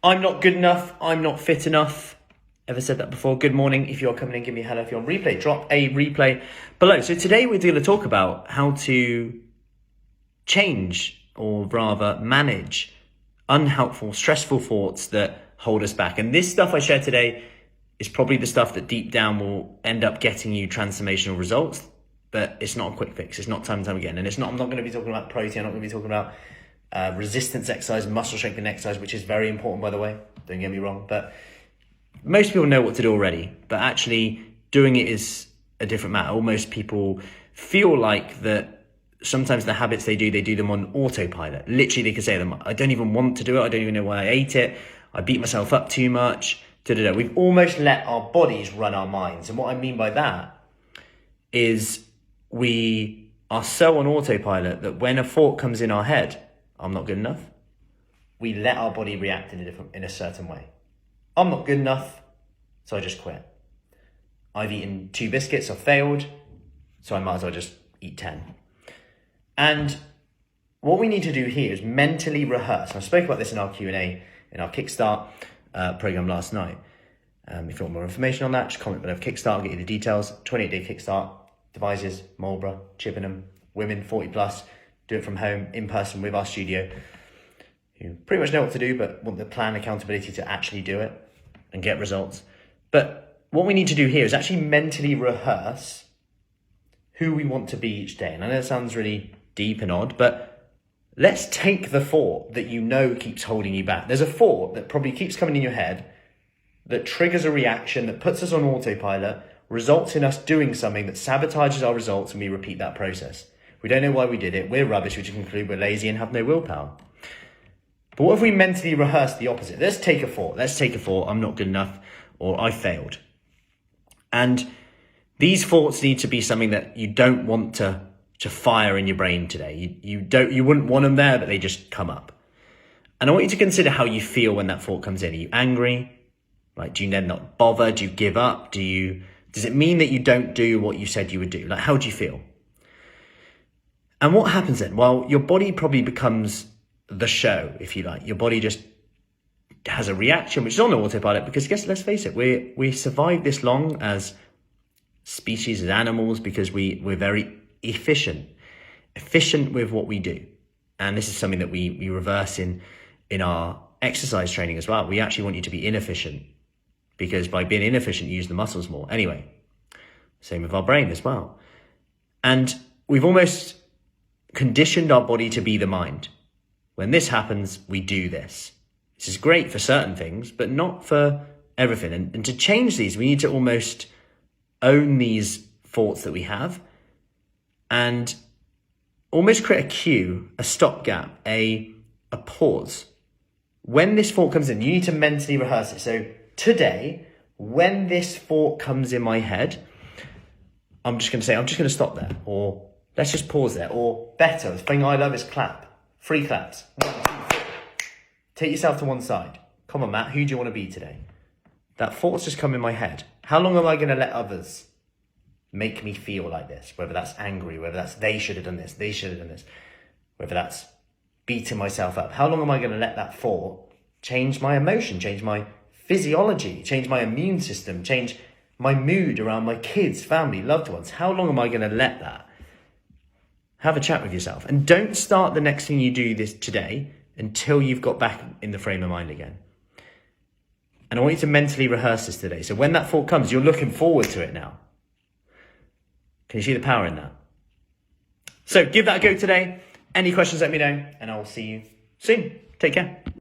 I'm not good enough. I'm not fit enough. Ever said that before? Good morning. If you're coming in, give me a hello. If you're on replay, drop a replay below. So today we're going to talk about how to change, or rather manage, unhelpful, stressful thoughts that hold us back. And this stuff I share today is probably the stuff that deep down will end up getting you transformational results, but it's not a quick fix. It's not time and time again. And I'm not going to be talking about protein. I'm not going to be talking about resistance exercise, muscle strengthening exercise, which is very important, by the way. Don't get me wrong. But most people know what to do already, but actually doing it is a different matter. Almost people feel like that sometimes the habits they do them on autopilot. Literally, they could say them, I don't even want to do it. I don't even know why I ate it. I beat myself up too much. We've almost let our bodies run our minds. And what I mean by that is we are so on autopilot that when a thought comes in our head, I'm not good enough, we let our body react in a certain way. I'm not good enough, so I just quit. I've eaten 2 biscuits, I've failed, so I might as well just eat 10. And what we need to do here is mentally rehearse. And I spoke about this in our Q&A, in our Kickstart program last night. If you want more information on that, just comment below Kickstart, I'll get you the details. 28-day Kickstart, devices, Marlborough, Chippenham, women 40 plus, do it from home, in person with our studio. You pretty much know what to do, but want the plan, accountability to actually do it and get results. But what we need to do here is actually mentally rehearse who we want to be each day. And I know it sounds really deep and odd, but let's take the thought that you know keeps holding you back. There's a thought that probably keeps coming in your head that triggers a reaction that puts us on autopilot, results in us doing something that sabotages our results, and we repeat that process. We don't know why we did it. We're rubbish, which conclude we're lazy and have no willpower. But what if we mentally rehearse the opposite? Let's take a thought, I'm not good enough, or I failed. And these thoughts need to be something that you don't want to fire in your brain today. You wouldn't want them there, but they just come up. And I want you to consider how you feel when that thought comes in. Are you angry? Like, do you then not bother? Do you give up? Does it mean that you don't do what you said you would do? Like, how do you feel? And what happens then? Well, your body probably becomes the show, if you like. Your body just has a reaction which is on autopilot, because let's face it, we survived this long as species, as animals, because we're very efficient with what we do. And this is something that we reverse in our exercise training as well. We actually want you to be inefficient, because by being inefficient, you use the muscles more. Anyway, same with our brain as well. And we've almost conditioned our body to be the mind. When this happens, we do this. This is great for certain things, but not for everything. And to change these, we need to almost own these thoughts that we have and almost create a cue, a stopgap, a pause. When this thought comes in, you need to mentally rehearse it. So today, when this thought comes in my head, I'm just going to stop there, or let's just pause there, or better, the thing I love is clap. 3 claps. 1, 2, 3. Take yourself to one side. Come on, Matt, who do you want to be today? That thought's just come in my head. How long am I going to let others make me feel like this? Whether that's angry, whether that's they should have done this, they should have done this, whether that's beating myself up. How long am I going to let that thought change my emotion, change my physiology, change my immune system, change my mood around my kids, family, loved ones? How long am I going to let that? Have a chat with yourself, and don't start the next thing you do this today until you've got back in the frame of mind again. And I want you to mentally rehearse this today. So when that thought comes, you're looking forward to it now. Can you see the power in that? So give that a go today. Any questions, let me know, and I will see you soon. Take care.